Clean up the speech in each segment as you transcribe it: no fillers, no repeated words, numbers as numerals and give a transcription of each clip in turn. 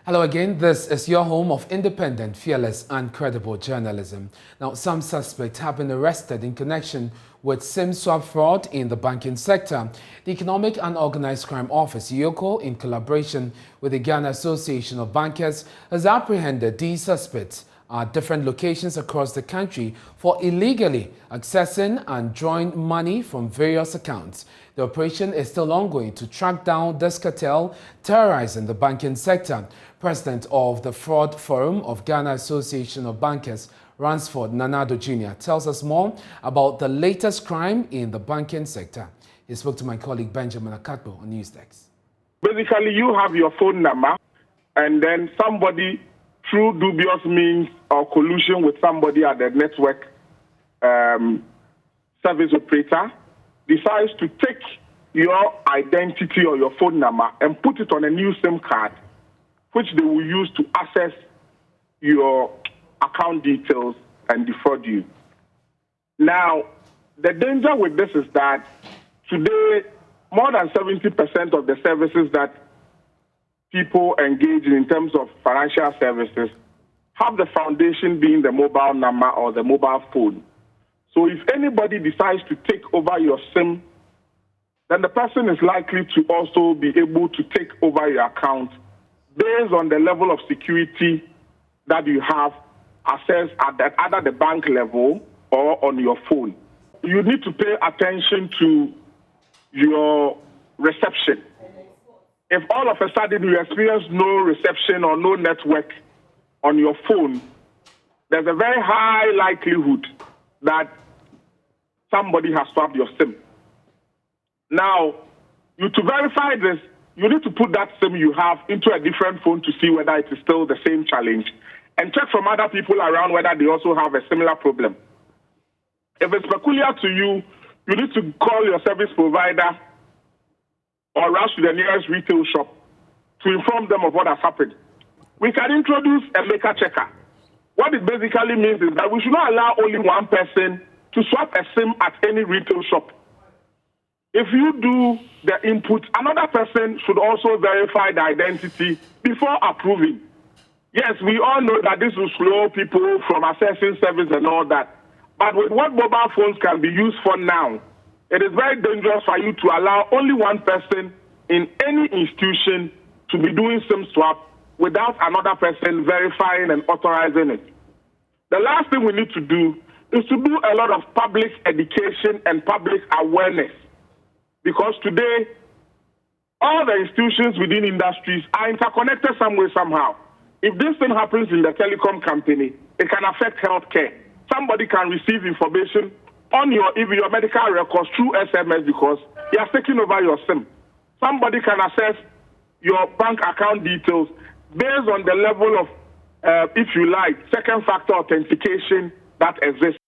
Hello again, this is your home of independent, fearless and credible journalism. Now, some suspects have been arrested in connection with SIM swap fraud in the banking sector. The Economic and Organized Crime Office, EOCO, in collaboration with the Ghana Association of Bankers, has apprehended these suspects at different locations across the country for illegally accessing and drawing money from various accounts. The operation is still ongoing to track down this cartel terrorizing the banking sector. President of the Fraud Forum of Ghana Association of Bankers, Ransford Nanado Jr., tells us more about the latest crime in the banking sector. He spoke to my colleague Benjamin Akatbo on Newsdesk. Basically, you have your phone number, and then somebody, through dubious means or collusion with somebody at the network service operator, decides to take your identity or your phone number and put it on a new SIM card, which they will use to access your account details and defraud you. Now, the danger with this is that today, more than 70% of the services that people engage in terms of financial services have the foundation being the mobile number or the mobile phone. So if anybody decides to take over your SIM, then the person is likely to also be able to take over your account based on the level of security that you have access at either the bank level or on your phone. You need to pay attention to your reception. If all of a sudden you experience no reception or no network on your phone, there's a very high likelihood that somebody has swapped your SIM. Now, to verify this, you need to put that SIM you have into a different phone to see whether it is still the same challenge, and check from other people around whether they also have a similar problem. If it's peculiar to you, you need to call your service provider or rush to the nearest retail shop to inform them of what has happened. We can introduce a maker checker. What it basically means is that we should not allow only one person to swap a SIM at any retail shop. If you do the input, another person should also verify the identity before approving. Yes, we all know that this will slow people from accessing service and all that. But with what mobile phones can be used for now, it is very dangerous for you to allow only one person in any institution to be doing SIM swap without another person verifying and authorizing it. The last thing we need to do is to do a lot of public education and public awareness. Because today, all the institutions within industries are interconnected some way, somehow. If this thing happens in the telecom company, it can affect healthcare. Somebody can receive information on your medical records through SMS because he has taken over your SIM. Somebody can access your bank account details based on the level of, if you like, second factor authentication that exists.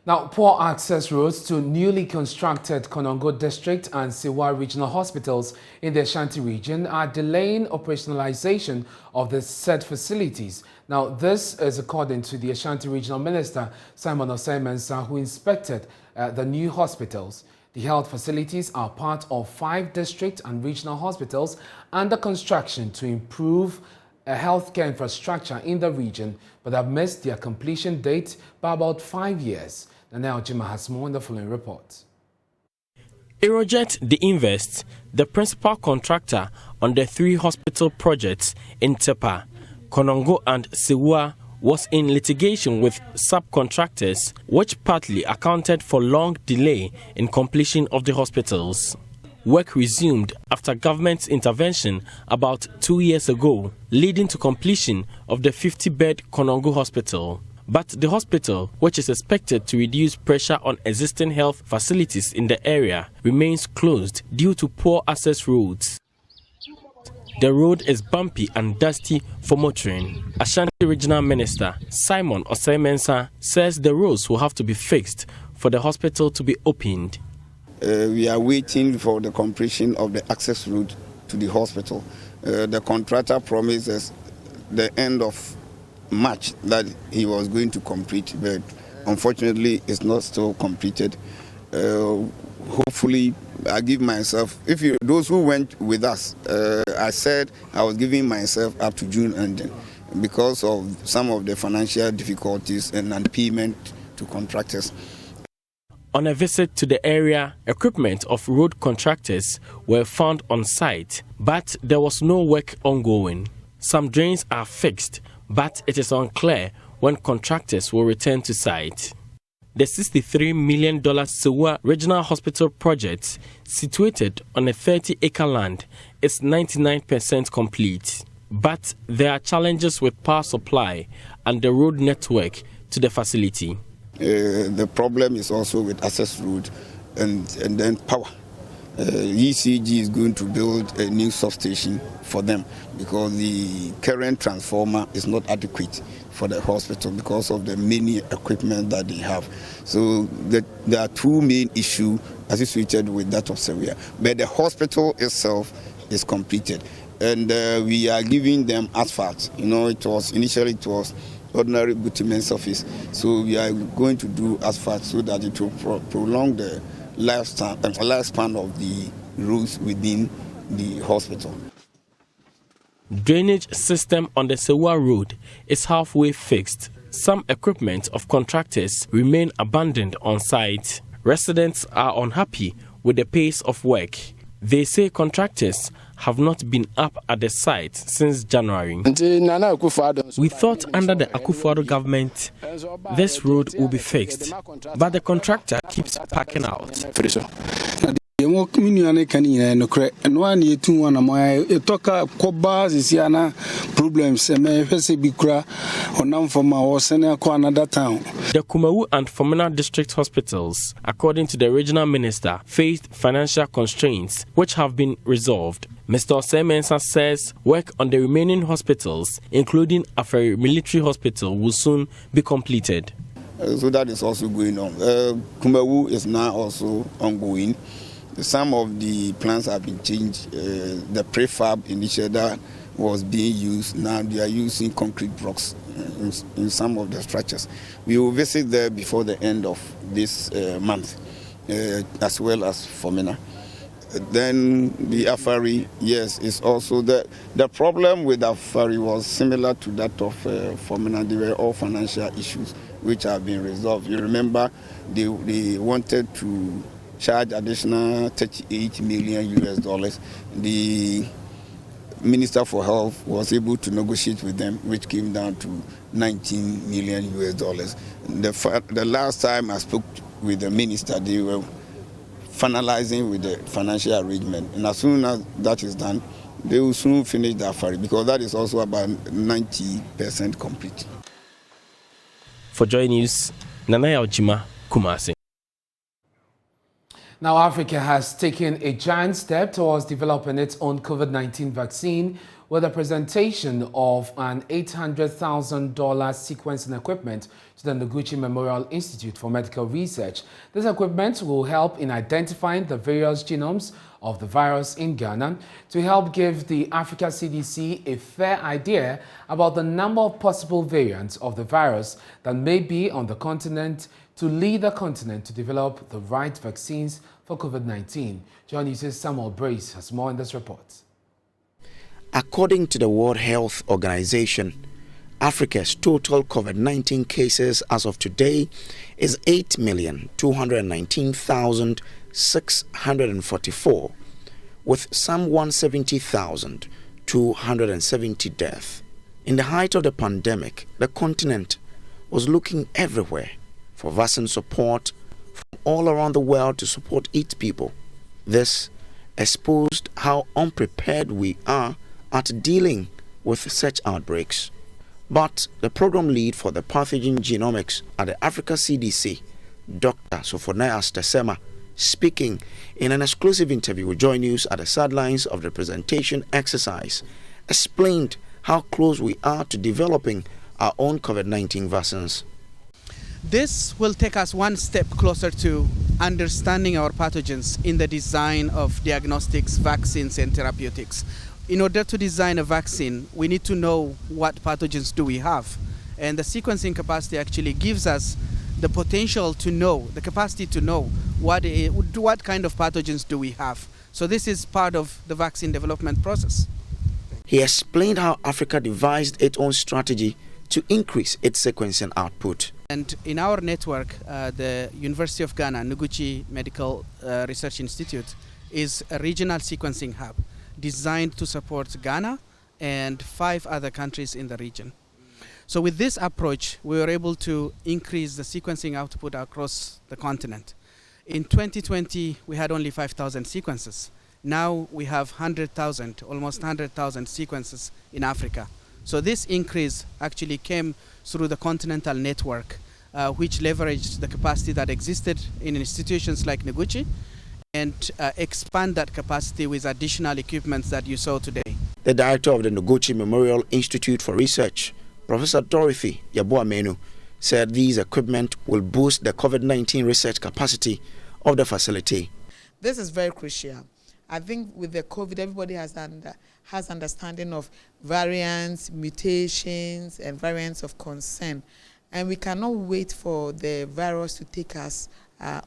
Now, poor access roads to newly constructed Konongo District and Siwa Regional Hospitals in the Ashanti region are delaying operationalization of the said facilities. Now, this is according to the Ashanti Regional Minister, Simon Osei-Mensah, who inspected the new hospitals. The health facilities are part of 5 district and regional hospitals under construction to improve healthcare infrastructure in the region, but have missed their completion date by about 5 years. Now, Jima has more in the following report. Aerojet The Invest, the principal contractor on the 3 hospital projects in Tepa, Konongo and Siwa, was in litigation with subcontractors, which partly accounted for long delay in completion of the hospitals. Work resumed after government's intervention about 2 years ago, leading to completion of the 50-bed Konongo Hospital. But the hospital, which is expected to reduce pressure on existing health facilities in the area, remains closed due to poor access roads. The road is bumpy and dusty for motoring. Ashanti Regional Minister Simon Osei-Mensah says the roads will have to be fixed for the hospital to be opened. We are waiting for the completion of the access route to the hospital. The contractor promises the end of March that he was going to complete, but unfortunately it's not still completed. Hopefully I give myself, those who went with us, I said I was giving myself up to June ending because of some of the financial difficulties and non-payment to contractors. On a visit to the area, equipment of road contractors were found on site, but there was no work ongoing. Some drains are fixed, but it is unclear when contractors will return to site. The $63 million Sewa Regional Hospital project, situated on a 30-acre land, is 99% complete. But there are challenges with power supply and the road network to the facility. The problem is also with access road and then power. ECG is going to build a new substation for them because the current transformer is not adequate for the hospital because of the many equipment that they have. So there are two main issues associated with that of Sewa. But the hospital itself is completed, and we are giving them asphalt. Initially it was ordinary bitumen surface. So we are going to do asphalt so that it will prolong the lifespan of the roads within the hospital. Drainage system on the Sewa Road is halfway fixed. Some equipment of contractors remain abandoned on site. Residents are unhappy with the pace of work. They say contractors have not been up at the site since January. We thought under the Akufo-Addo government this road will be fixed, but the contractor keeps packing out. Problems The Kumawu and Fomena district hospitals, according to the regional minister, faced financial constraints which have been resolved. Mr. Osemensa says work on the remaining hospitals, including Aferi Military Hospital, will soon be completed. So that is also going on. Kumawu is now also ongoing. Some of the plans have been changed. The prefab initiative that was being used, now they are using concrete blocks in some of the structures. We will visit there before the end of this month, as well as Fomena. Then the Afari, yes, is also the problem with Afari was similar to that of Fomena. They were all financial issues which have been resolved. You remember they wanted to charge additional $38 million. The Minister for Health was able to negotiate with them, which came down to $19 million. The last time I spoke with the minister, they were finalizing with the financial arrangement. And as soon as that is done, they will soon finish the Afari because that is also about 90% complete. For Joy News, Nanaya Ojima, Kumasi. Now, Africa has taken a giant step towards developing its own COVID-19 vaccine with the presentation of an $800,000 sequencing equipment to the Noguchi Memorial Institute for Medical Research. This equipment will help in identifying the various genomes of the virus in Ghana to help give the Africa CDC a fair idea about the number of possible variants of the virus that may be on the continent to lead the continent to develop the right vaccines for COVID-19. John News' Samuel Brace has more in this report. According to the World Health Organization, Africa's total COVID-19 cases as of today is 8,219,644, with some 170,270 deaths. In the height of the pandemic, the continent was looking everywhere for vaccine support from all around the world to support its people. This exposed how unprepared we are at dealing with such outbreaks. But the program lead for the pathogen genomics at the Africa CDC, Dr. Sophonias Tesema, speaking in an exclusive interview with Joy News at the sidelines of the presentation exercise, explained how close we are to developing our own COVID-19 vaccines. This will take us one step closer to understanding our pathogens in the design of diagnostics, vaccines, and therapeutics. In order to design a vaccine, we need to know what pathogens do we have. And the sequencing capacity actually gives us the potential to know, the capacity to know what kind of pathogens do we have. So this is part of the vaccine development process. He explained how Africa devised its own strategy to increase its sequencing output. And in our network, the University of Ghana, Noguchi Medical Research Institute, is a regional sequencing hub designed to support Ghana and 5 other countries in the region. So with this approach, we were able to increase the sequencing output across the continent. In 2020, we had only 5,000 sequences. Now we have 100,000, almost 100,000 sequences in Africa. So this increase actually came through the continental network, which leveraged the capacity that existed in institutions like Noguchi and expand that capacity with additional equipments that you saw today. The director of the Noguchi Memorial Institute for Research, Professor Dorothy Yaboamenu, said these equipment will boost the COVID-19 research capacity of the facility. This is very crucial. I think with the COVID, everybody has understanding of variants, mutations, and variants of concern. And we cannot wait for the virus to take us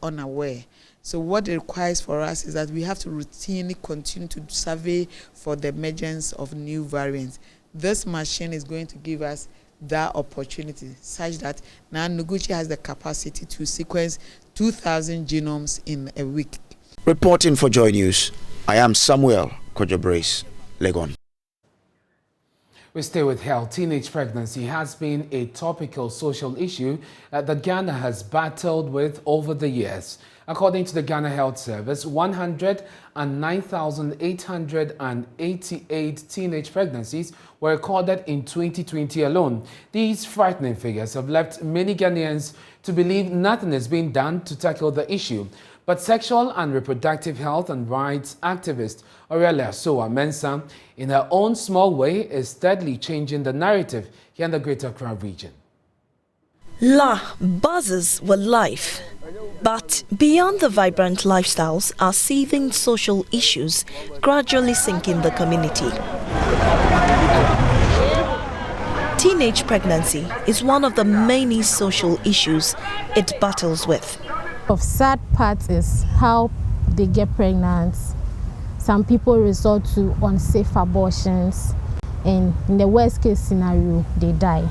unaware. So what it requires for us is that we have to routinely continue to survey for the emergence of new variants. This machine is going to give us that opportunity, such that now Noguchi has the capacity to sequence 2,000 genomes in a week. Reporting for Joy News, I am Samuel Kojobrace, Legon. We stay with health. Teenage pregnancy has been a topical social issue that Ghana has battled with over the years. According to the Ghana Health Service, 109,888 teenage pregnancies were recorded in 2020 alone. These frightening figures have left many Ghanaians to believe nothing is being done to tackle the issue. But sexual and reproductive health and rights activist Aurelia Soa Mensah, in her own small way, is steadily changing the narrative here in the Greater Accra region. Buzzes with life. But beyond the vibrant lifestyles are seething social issues gradually sinking the community. Teenage pregnancy is one of the many social issues it battles with. The sad part is how they get pregnant. Some people resort to unsafe abortions, and in the worst case scenario, they die.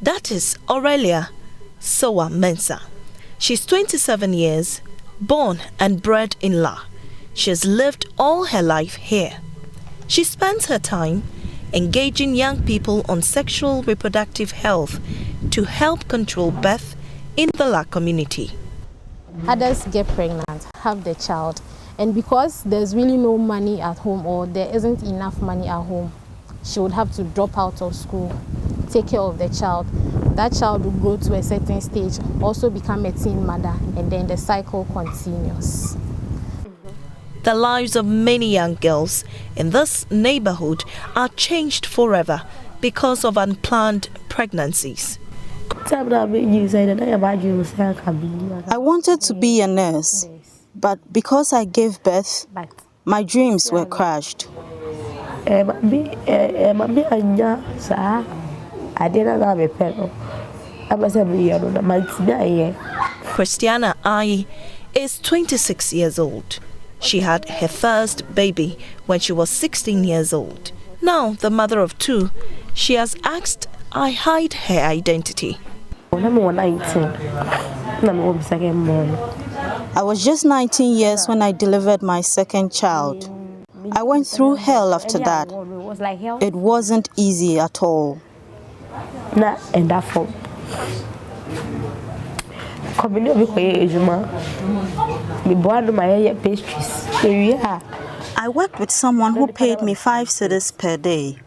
That is Aurelia Soa Mensah. She's 27 years, born and bred in La. She has lived all her life here. She spends her time engaging young people on sexual reproductive health to help control birth in the La community. Others get pregnant, have the child, and because there's really no money at home or there isn't enough money at home, she would have to drop out of school, take care of the child. That child will grow to a certain stage, also become a teen mother, and then the cycle continues. The lives of many young girls in this neighborhood are changed forever because of unplanned pregnancies. I wanted to be a nurse, but because I gave birth, my dreams were crushed. Christiana Ai is 26 years old. She had her first baby when she was 16 years old. Now, the mother of 2, she has asked I hide her identity. I was just 19 years when I delivered my second child. I went through hell after that. It wasn't easy at all. I worked with someone who paid me 5 cedis per day.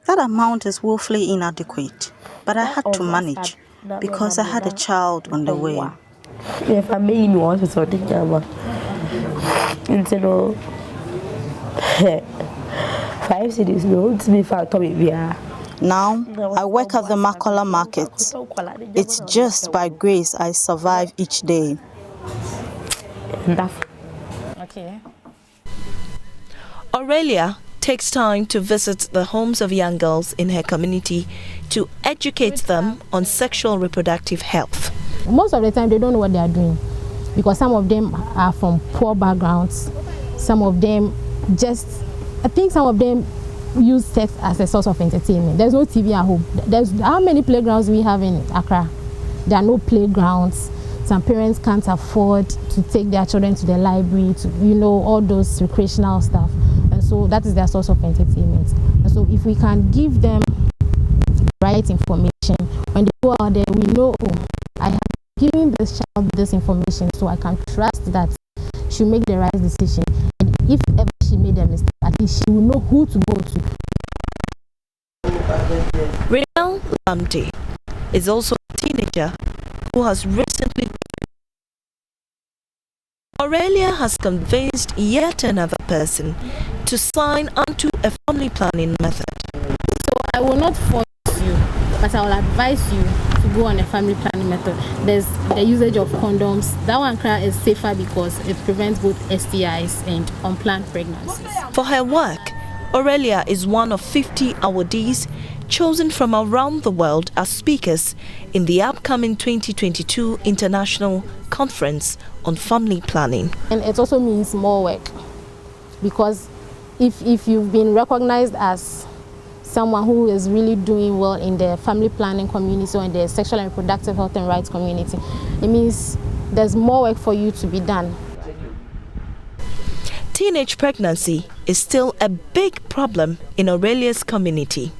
That amount is woefully inadequate, but I had to manage because I had a child on the way. Now, I work at the Makola market. It's just by grace I survive each day. Okay. Aurelia takes time to visit the homes of young girls in her community to educate them on sexual reproductive health. Most of the time, they don't know what they are doing. because some of them are from poor backgrounds. Some of them I think some of them use sex as a source of entertainment. There's no TV at home. How many playgrounds we have in Accra? There are no playgrounds. Some parents can't afford to take their children to the library, to, all those recreational stuff. And so that is their source of entertainment. And so if we can give them right information, when they go out there, we know, I have given this child this information, so I can trust that she'll make the right decision. And if ever she made a mistake, at least she will know who to go to. Renal Lamte is also a teenager who has recently. Aurelia has convinced yet another person to sign onto a family planning method. So I will not force you, but I will advise you to go on a family planning method. There's the usage of condoms. That one is safer because it prevents both STIs and unplanned pregnancies. For her work, Aurelia is one of 50 awardees chosen from around the world as speakers in the upcoming 2022 International Conference on Family Planning. And it also means more work, because if you've been recognized as someone who is really doing well in the family planning community or in the sexual and reproductive health and rights community, it means there's more work for you to be done. Teenage pregnancy is still a big problem in Aurelia's community.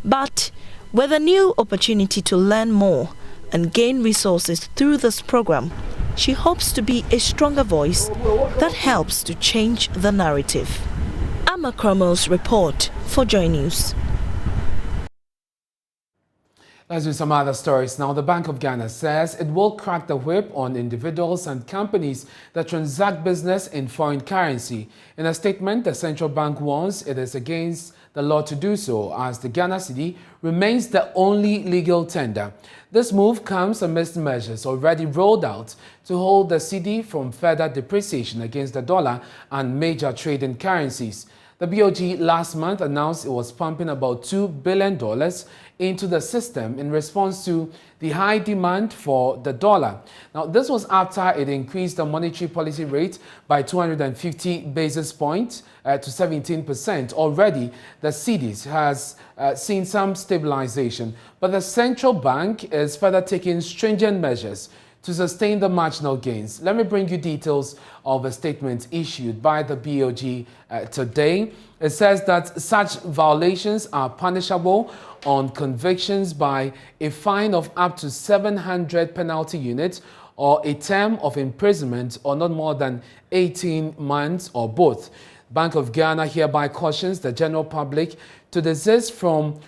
But with a new opportunity to learn more and gain resources through this program, she hopes to be a stronger voice that helps to change the narrative. Amma Cromwell's report for Joy News. Let's do some other stories now. The Bank of Ghana says it will crack the whip on individuals and companies that transact business in foreign currency. In a statement, the central bank warns it is against the law to do so, as the Ghana cedi remains the only legal tender. This move comes amidst measures already rolled out to hold the cedi from further depreciation against the dollar and major trading currencies. The BOG last month announced it was pumping about $2 billion into the system in response to the high demand for the dollar. Now, this was after it increased the monetary policy rate by 250 basis points to 17%. Already, the cedis has seen some stabilization, but the central bank is further taking stringent measures to sustain the marginal gains. Let me bring you details of a statement issued by the BOG today. It says that such violations are punishable on convictions by a fine of up to 700 penalty units or a term of imprisonment or not more than 18 months or both. Bank of Ghana hereby cautions the general public to desist from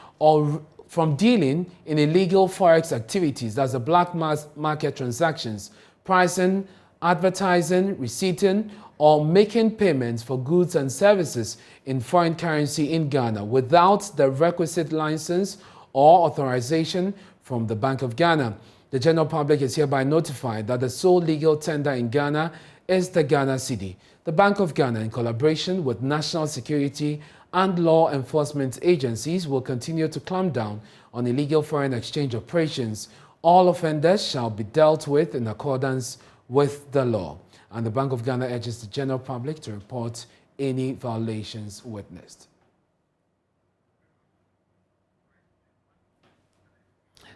dealing in illegal forex activities, that's the black market transactions, pricing, advertising, receipting, or making payments for goods and services in foreign currency in Ghana without the requisite license or authorization from the Bank of Ghana. The general public is hereby notified that the sole legal tender in Ghana is the Ghana cedi. The Bank of Ghana, in collaboration with national security and law enforcement agencies, will continue to clamp down on illegal foreign exchange operations. All offenders shall be dealt with in accordance with the law. And the Bank of Ghana urges the general public to report any violations witnessed.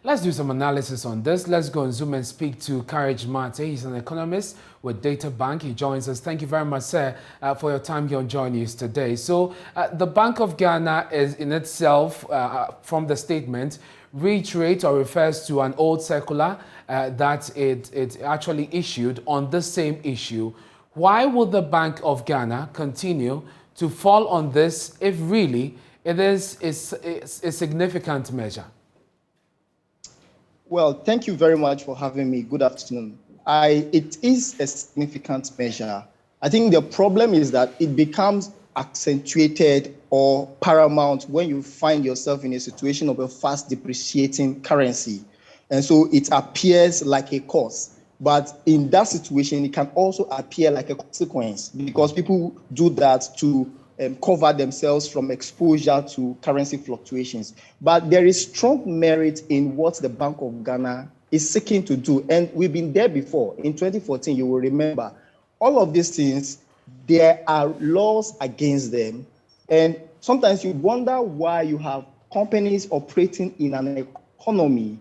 Let's do some analysis on this. Let's go and zoom and speak to Courage Mate. He's an economist with Data Bank. He joins us. Thank you very much, sir, for your time here on Joy News today. So the Bank of Ghana is in itself, from the statement, reiterates or refers to an old circular that it actually issued on the same issue. Why would the Bank of Ghana continue to fall on this if really it is a significant measure? Well, thank you very much for having me. Good afternoon. It is a significant measure. I think the problem is that it becomes accentuated or paramount when you find yourself in a situation of a fast depreciating currency. And so it appears like a cause. But in that situation, it can also appear like a consequence because people do that to cover themselves from exposure to currency fluctuations. But there is strong merit in what the Bank of Ghana is seeking to do. And we've been there before. In 2014, you will remember, all of these things, there are laws against them. And sometimes you wonder why you have companies operating in an economy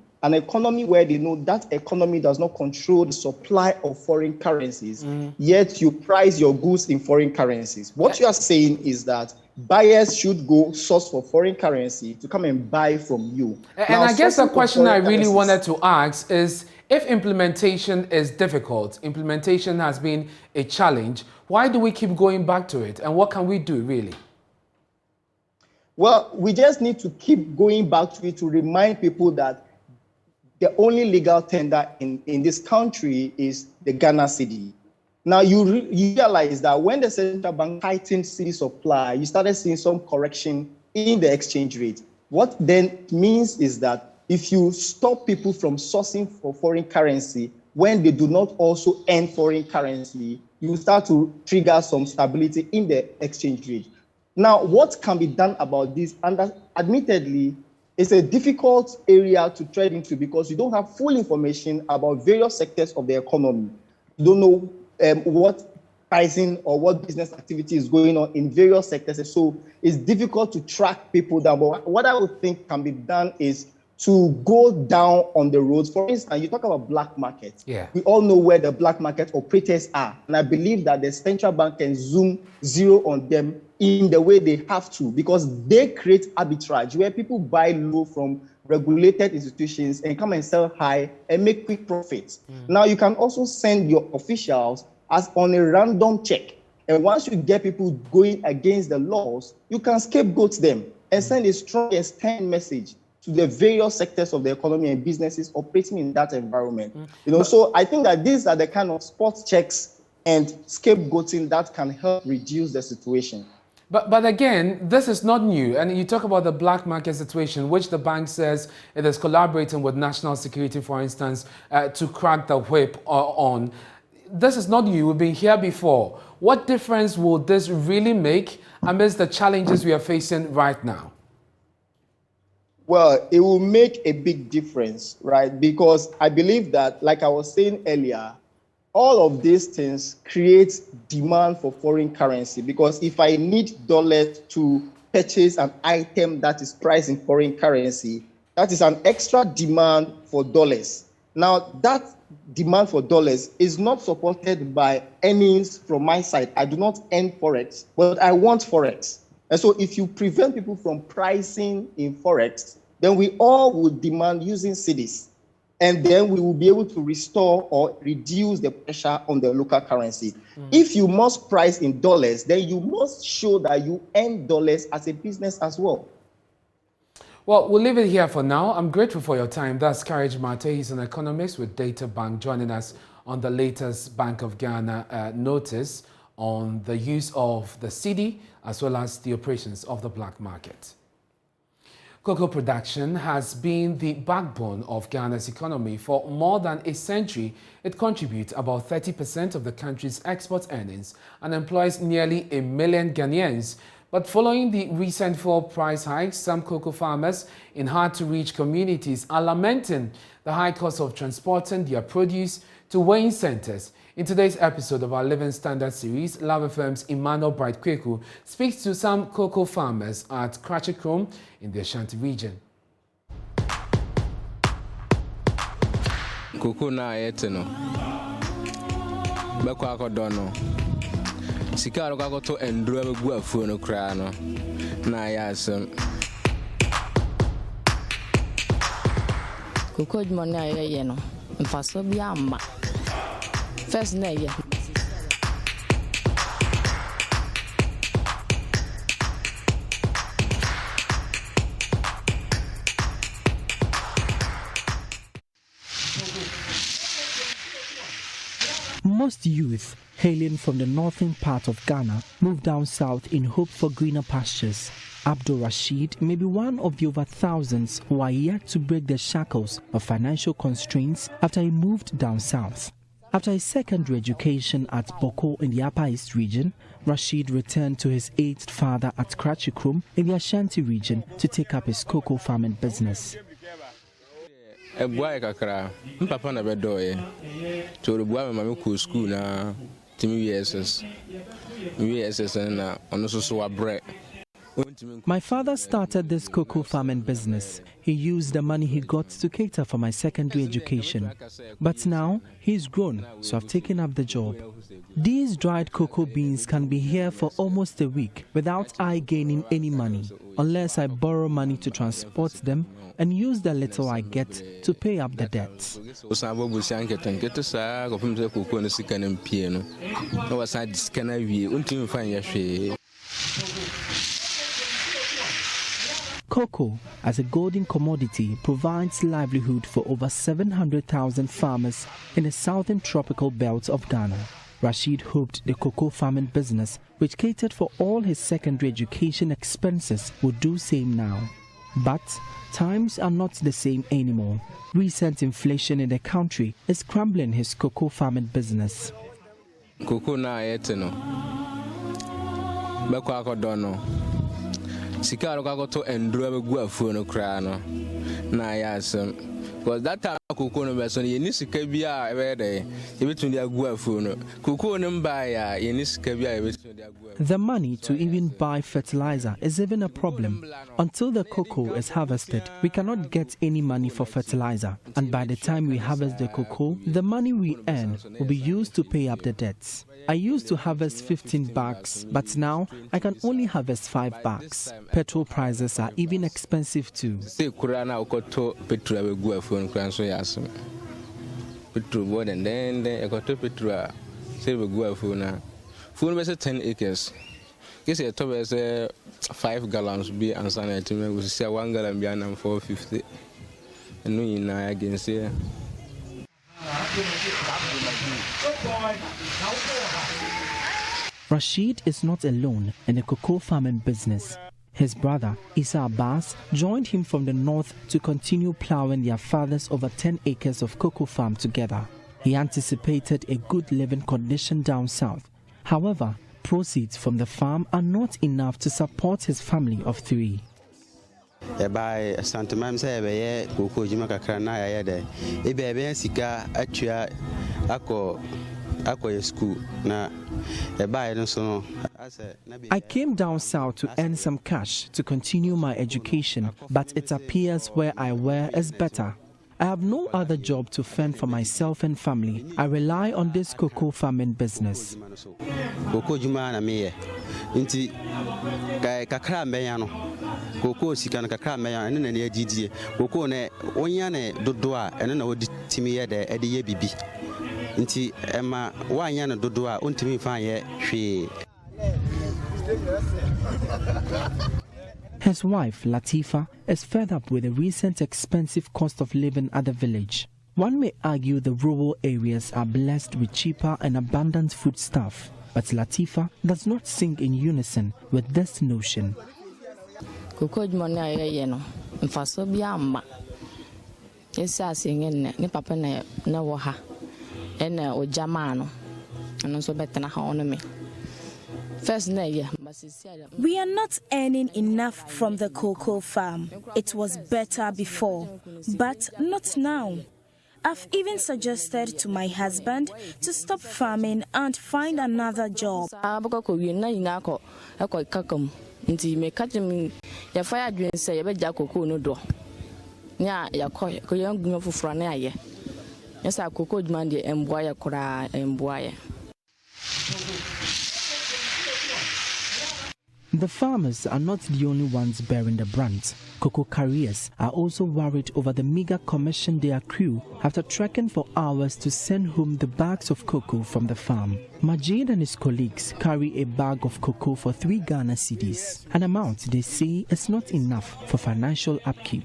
where they know that economy does not control the supply of foreign currencies, yet you price your goods in foreign currencies. What you are saying is that buyers should go source for foreign currency to come and buy from you. And now, I guess the question I really currencies, wanted to ask is, if implementation is difficult, implementation has been a challenge, why do we keep going back to it? And what can we do, really? Well, we just need to keep going back to it to remind people that the only legal tender in this country is the Ghana cedi. Now, you realize that when the central bank tightened cedi supply, you started seeing some correction in the exchange rate. What then means is that if you stop people from sourcing for foreign currency when they do not also earn foreign currency, you start to trigger some stability in the exchange rate. Now, what can be done about this? And admittedly, it's a difficult area to tread into because you don't have full information about various sectors of the economy. You don't know what pricing or what business activity is going on in various sectors. So it's difficult to track people down. But what I would think can be done is to go down on the roads. For instance, you talk about black markets. Yeah. We all know where the black market operators are. And I believe that the central bank can zoom zero on them in the way they have to, because they create arbitrage where people buy low from regulated institutions and come and sell high and make quick profits. Now, you can also send your officials as on a random check. And once you get people going against the laws, you can scapegoat them and send a strong and stern message to the various sectors of the economy and businesses operating in that environment. So I think that these are the kind of spot checks and scapegoating that can help reduce the situation. But again, this is not new. And you talk about the black market situation, which the bank says it is collaborating with national security, for instance, to crack the whip on. This is not new. We've been here before. What difference will this really make amidst the challenges we are facing right now? Well, it will make a big difference, right? Because I believe that, like I was saying earlier, all of these things create demand for foreign currency, because if I need dollars to purchase an item that is priced in foreign currency, that is an extra demand for dollars. Now, that demand for dollars is not supported by earnings from my side. I do not earn forex, but I want forex. And so if you prevent people from pricing in forex, then we all will demand using cedis. And then we will be able to restore or reduce the pressure on the local currency. If you must price in dollars, then you must show that you earn dollars as a business as well. Well, we'll leave it here for now. I'm grateful for your time. That's Courage Mate. He's an economist with Data Bank, joining us on the latest Bank of Ghana notice on the use of the cedi as well as the operations of the black market. Cocoa production has been the backbone of Ghana's economy for more than a century. It contributes about 30% of the country's export earnings and employs nearly 1 million Ghanaians. But following the recent fuel price hikes, some cocoa farmers in hard-to-reach communities are lamenting the high cost of transporting their produce to weighing centers. In today's episode of our Living Standard series, Love FM's Emmanuel Bright Kweku speaks to some cocoa farmers at Krachikrom in the Ashanti region. Cocoa na eteno. Beko akodono. Sika ro to endro egu afuo no kra no. Na ya asem. Cocoa money aye no. Mfaso bi amma. First na yeah. Most youth hailing from the northern part of Ghana move down south in hope for greener pastures. Abdul Rashid may be one of the over thousands who are yet to break the shackles of financial constraints after he moved down south. After his secondary education at Boko in the Upper East region, Rashid returned to his aged father at Krachikrom in the Ashanti region to take up his cocoa farming business. A boy kakra, papa na bedoye. To the boy mama ko school na timi USS. USS na ono so bread. My father started this cocoa farming business. He used the money he got to cater for my secondary education. But now he's grown, so I've taken up the job. These dried cocoa beans can be here for almost a week without I gaining any money, unless I borrow money to transport them and use the little I get to pay up the debts. Cocoa, as a golden commodity, provides livelihood for over 700,000 farmers in the southern tropical belt of Ghana. Rashid hoped the cocoa farming business, which catered for all his secondary education expenses, would do same now. But times are not the same anymore. Recent inflation in the country is crumbling his cocoa farming business. Cocoa na eteno. Beko akodono. Sika rokagoto endro be gu afuo no kra no na ya asem because that time cocoa no be so ye ni sika bia e be dey e betun dia gu afuo no cocoa no mba ya ye ni sika bia e betun dia gu. The money to even buy fertilizer is even a problem. Until the cocoa is harvested, we cannot get any money for fertilizer, and by the time we harvest the cocoa, the money we earn will be used to pay up the debts. I used to harvest 15 bags, but now I can only harvest 5 bags. Petrol prices are even expensive too. Petrol more than then I got to petrol. Say we go for now. Food was 10 acres. Guess it was 5 gallons be and Sunday to me was 1 gallon beyond and 450. And no in I against here. Rashid is not alone in the cocoa farming business. His brother, Isa Abbas, joined him from the north to continue plowing their father's over 10 acres of cocoa farm together. He anticipated a good living condition down south. However, proceeds from the farm are not enough to support his family of 3. By Santamam say, Cocoa Jimaka Krana, a baby sika atua ako school na I came down south to earn some cash to continue my education, but it appears where I were is better. I have no other job to fend for myself and family. I rely on this cocoa farming business. Cocoa Jumana me inti kakra meyano cocoa sika kakra meyano ene na edidie cocoa ne onya ne dodo a ene na odi timi ye de ede ye bibi nti ema wanya ne dodo a ontimi fa ye hwe. His wife, Latifa, is fed up with the recent expensive cost of living at the village. One may argue the rural areas are blessed with cheaper and abundant foodstuff, but Latifa does not sing in unison with this notion. We are not earning enough from the cocoa farm. It was better before, but not now. I've even suggested to my husband to stop farming and find another job. The farmers are not the only ones bearing the brunt. Cocoa carriers are also worried over the meager commission they accrue after trekking for hours to send home the bags of cocoa from the farm. Majid and his colleagues carry a bag of cocoa for 3 Ghana cedis, an amount they say is not enough for financial upkeep.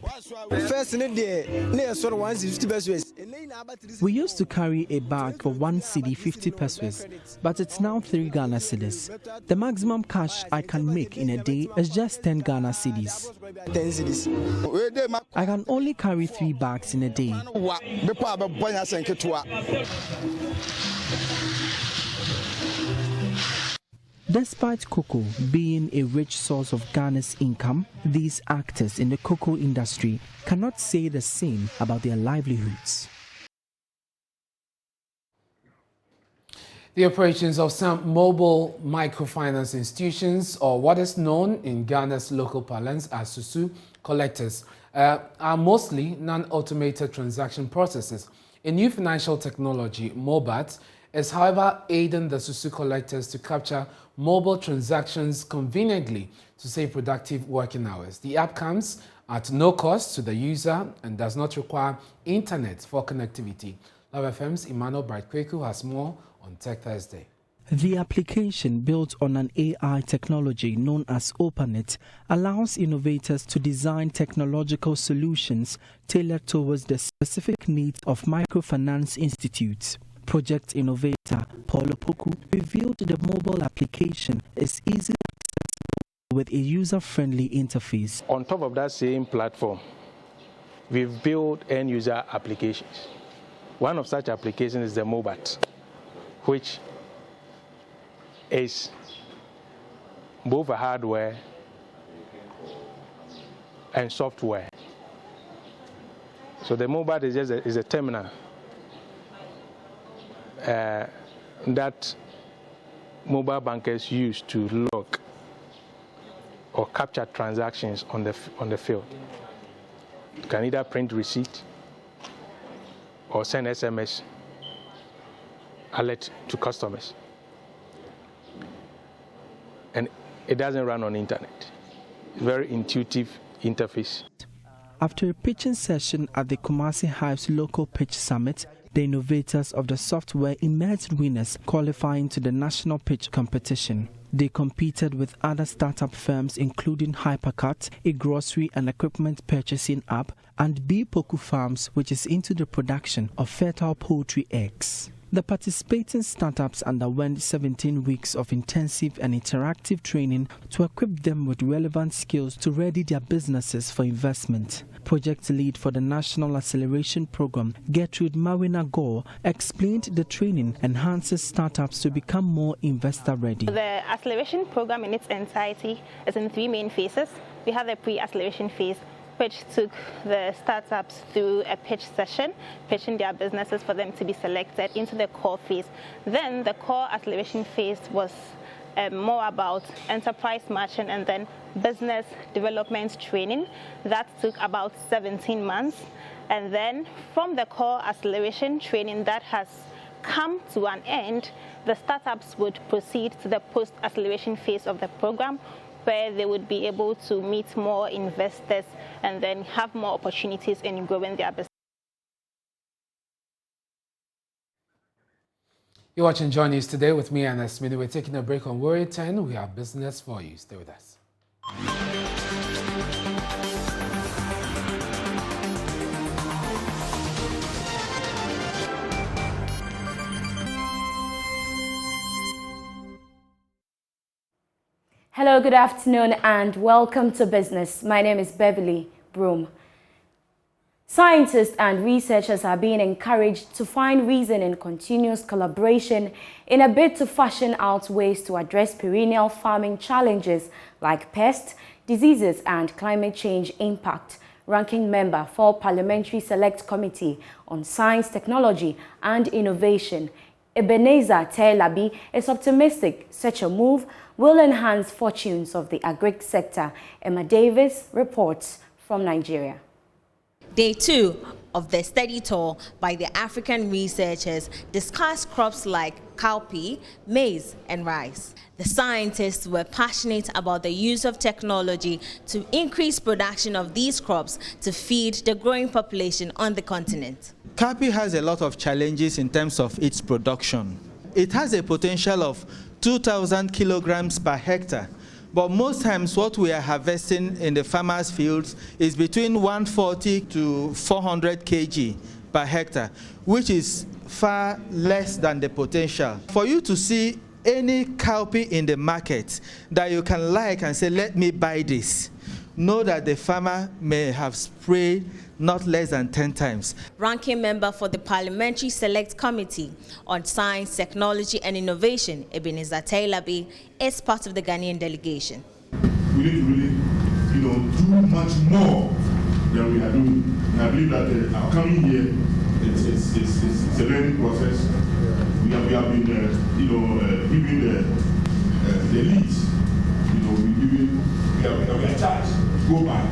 We used to carry a bag for 1 cedi 50 pesos, but it's now 3 Ghana cedis. The maximum cash I can make in a day is just 10 Ghana cedis. I can only carry 3 bags in a day. Despite cocoa being a rich source of Ghana's income, these actors in the cocoa industry cannot say the same about their livelihoods. The operations of some mobile microfinance institutions, or what is known in Ghana's local parlance as Susu collectors, are mostly non-automated transaction processes. A new financial technology, MOBAT, is however aiding the Susu collectors to capture mobile transactions conveniently to save productive working hours. The app comes at no cost to the user and does not require internet for connectivity. Love FM's Emmanuel Bright-Kweku has more on Tech Thursday. The application, built on an AI technology known as OpenIT, allows innovators to design technological solutions tailored towards the specific needs of microfinance institutes. Project innovator Paul Opoku revealed the mobile application is easily accessible with a user-friendly interface. On top of that same platform, we've built end-user applications. One of such applications is the MOBAT, which is both a hardware and software. So the MOBAT is just a terminal that mobile bankers use to log or capture transactions on the field. You can either print receipt or send SMS alert to customers. And it doesn't run on internet. Very intuitive interface. After a pitching session at the Kumasi Hive's local pitch summit, the innovators of the software emerged winners, qualifying to the national pitch competition. They competed with other startup firms including Hypercut, a grocery and equipment purchasing app, and B Poku Farms, which is into the production of fertile poultry eggs. The participating startups underwent 17 weeks of intensive and interactive training to equip them with relevant skills to ready their businesses for investment. Project lead for the National Acceleration Program, Gertrude Mawina Gore, explained the training enhances startups to become more investor ready. The acceleration program in its entirety is in 3 main phases. We have the pre-acceleration phase, which took the startups through a pitch session, pitching their businesses for them to be selected into the core phase. Then the core acceleration phase was more about enterprise matching and then business development training. That took about 17 months. And then from the core acceleration training that has come to an end, the startups would proceed to the post-acceleration phase of the program, where they would be able to meet more investors and then have more opportunities in growing their business. You're watching Joy News Today with me, Anna Smith. We're taking a break on Warrior 10. We have business for you. Stay with us. Hello, good afternoon and welcome to Business. My name is Beverly Broom. Scientists and researchers are being encouraged to find reason in continuous collaboration in a bid to fashion out ways to address perennial farming challenges like pests, diseases and climate change impact. Ranking member for Parliamentary Select Committee on Science, Technology and Innovation, Ebenezer Telabi, is optimistic such a move will enhance fortunes of the agric sector. Emma Davis reports from Nigeria. Day 2 of the study tour by the African researchers discussed crops like cowpea, maize and rice. The scientists were passionate about the use of technology to increase production of these crops to feed the growing population on the continent. Cowpea has a lot of challenges in terms of its production. It has a potential of 2,000 kilograms per hectare, but most times what we are harvesting in the farmers' fields is between 140 to 400 kg per hectare, which is far less than the potential. For you to see any cowpea in the market that you can like and say, let me buy this, know that the farmer may have sprayed not less than 10 times. Ranking member for the Parliamentary Select Committee on Science, Technology and Innovation, Ebenezer Tailabi, is part of the Ghanaian delegation. We need to really, do much more than we are doing. And I believe that our coming year, it's a learning process. We have been, giving the leads. We are charged to go back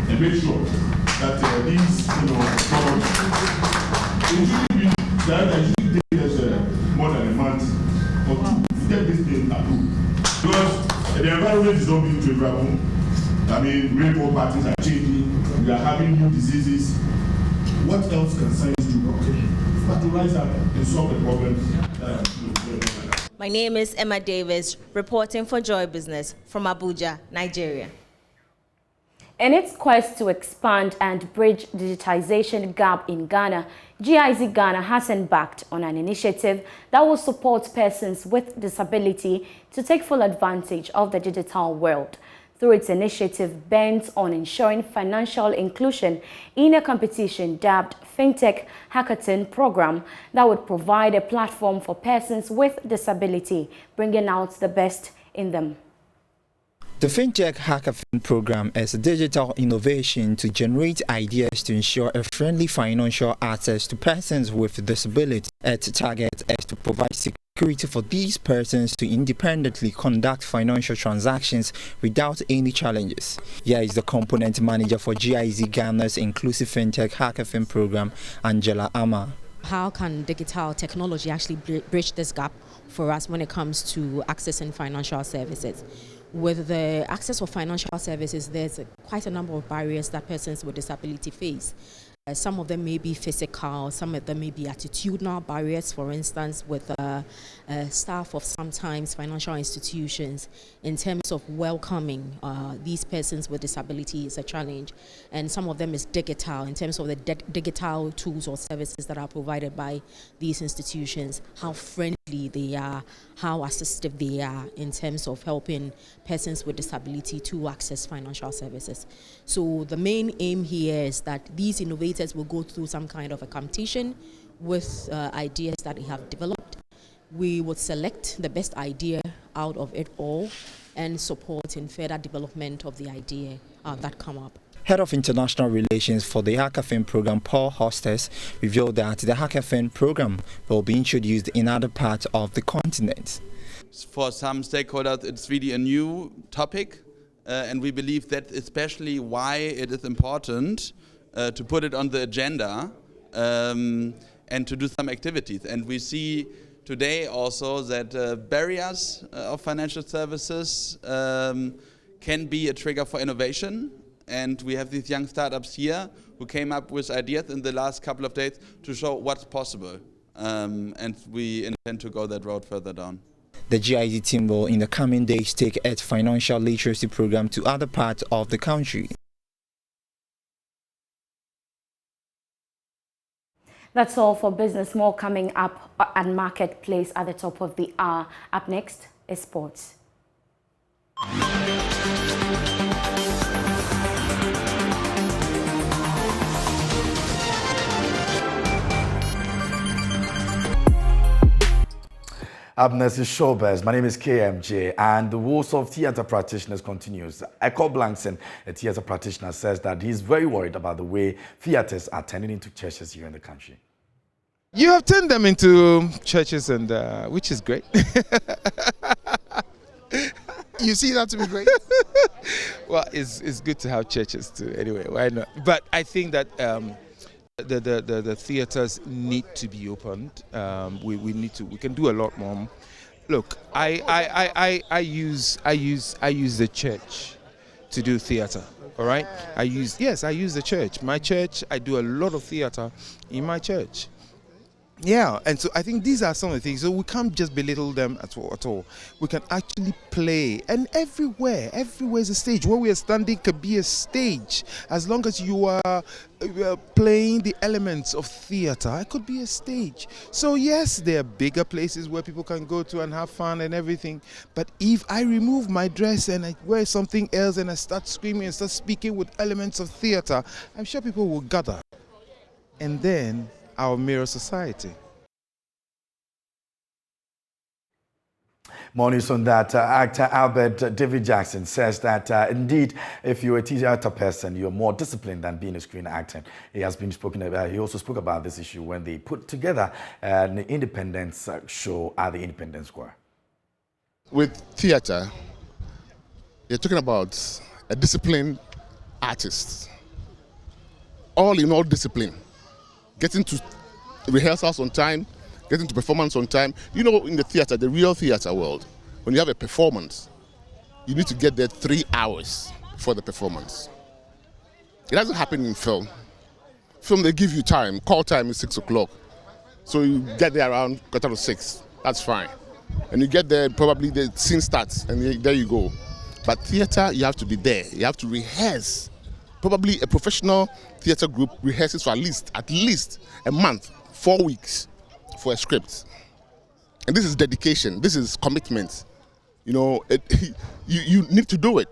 and make sure that these, products, it should take us more than a month or two to get this thing approved. Because the environment is not being favorable. I mean, rainfall patterns are changing. We are having new diseases. What else can science do? Fertilizer and solve the problems. My name is Emma Davis, reporting for Joy Business from Abuja, Nigeria. In its quest to expand and bridge digitization gap in Ghana, GIZ Ghana has embarked on an initiative that will support persons with disability to take full advantage of the digital world. Through its initiative bent on ensuring financial inclusion in a competition dubbed FinTech Hackathon program that would provide a platform for persons with disability, bringing out the best in them. The FinTech Hackathon program is a digital innovation to generate ideas to ensure a friendly financial access to persons with disability. Its target is to provide security for these persons to independently conduct financial transactions without any challenges. Here is the component manager for GIZ Ghana's Inclusive FinTech Hackathon program, Angela Ama. How can digital technology actually bridge this gap for us when it comes to accessing financial services? With the access of financial services, there's quite a number of barriers that persons with disability face. Some of them may be physical, some of them may be attitudinal barriers, for instance, with staff of sometimes financial institutions. In terms of welcoming these persons with disability is a challenge. And some of them is digital, in terms of the digital tools or services that are provided by these institutions, how friendly they are, how assistive they are in terms of helping persons with disability to access financial services. So the main aim here is that these innovators will go through some kind of a competition with ideas that they have developed. We would select the best idea out of it all and support in further development of the idea that come up. Head of International Relations for the Hackathon program, Paul Hostes, revealed that the Hackathon program will be introduced in other parts of the continent. For some stakeholders, it's really a new topic, and we believe that especially why it is important to put it on the agenda and to do some activities. And we see today also that barriers of financial services can be a trigger for innovation. And we have these young startups here who came up with ideas in the last couple of days to show what's possible. And we intend to go that road further down. The GIZ team will in the coming days take its financial literacy program to other parts of the country. That's all for business. More coming up at Marketplace at the top of the hour. Up next is sports. Up next is Showbiz. My name is KMJ, and the Wars of Theatre Practitioners continues. Eko Blankson, a theatre practitioner, says that he's very worried about the way theatres are turning into churches here in the country. You have turned them into churches, and which is great. You see that to be great? Well, it's good to have churches too. Anyway, why not? But I think that the theaters need to be opened. We can do a lot more. Look, I use the church to do theater. All right. I use the church. My church. I do a lot of theater in my church. Yeah, and so I think these are some of the things. So we can't just belittle them at all. We can actually play, and everywhere is a stage. Where we are standing could be a stage. As long as you are playing the elements of theater, it could be a stage. So yes, there are bigger places where people can go to and have fun and everything. But if I remove my dress and I wear something else and I start screaming and start speaking with elements of theater, I'm sure people will gather. And then our mirror society. More news on that. Actor Albert David Jackson says that indeed, if you're a theater person, you're more disciplined than being a screen actor. He has been spoken about. He also spoke about this issue when they put together an independence show at the Independence Square. With theater, you're talking about a disciplined artist. All in all discipline. Getting to rehearsals on time, getting to performance on time. You know, in the theater, the real theater world, when you have a performance, you need to get there 3 hours before the performance. It doesn't happen in film. Film, they give you time. Call time is 6 o'clock. So you get there around 5:45. That's fine. And you get there, probably the scene starts, and there you go. But theater, you have to be there. You have to rehearse. Probably a professional theater group rehearses for at least a month, 4 weeks for a script. And this is dedication, this is commitment. You know, you need to do it.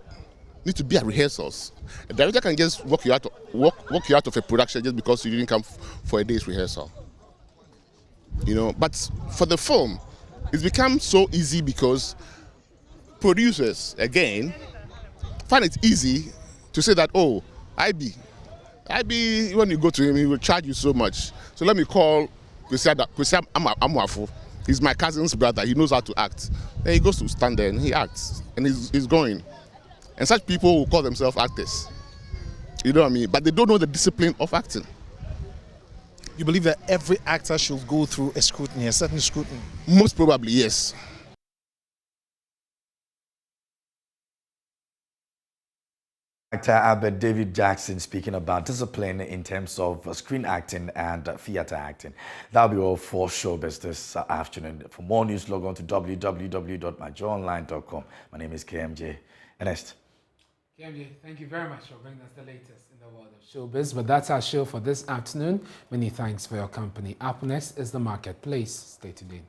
You need to be at rehearsals. A director can just walk you out of a production just because you didn't come for a day's rehearsal. You know, but for the film, it's become so easy because producers, again, find it easy to say that, oh, IB, when you go to him, he will charge you so much. So let me call Kwesi Amuafu. He's my cousin's brother. He knows how to act. Then he goes to stand there and he acts. And he's going. And such people will call themselves actors. You know what I mean? But they don't know the discipline of acting. You believe that every actor should go through a scrutiny, a certain scrutiny? Most probably, yes. Actor Albert David Jackson speaking about discipline in terms of screen acting and theater acting. That'll be all for Showbiz this afternoon. For more news, log on to www.myjoyonline.com. My name is KMJ. Ernest. KMJ, thank you very much for bringing us the latest in the world of showbiz. But that's our show for this afternoon. Many thanks for your company. Up next is the Marketplace. Stay tuned in.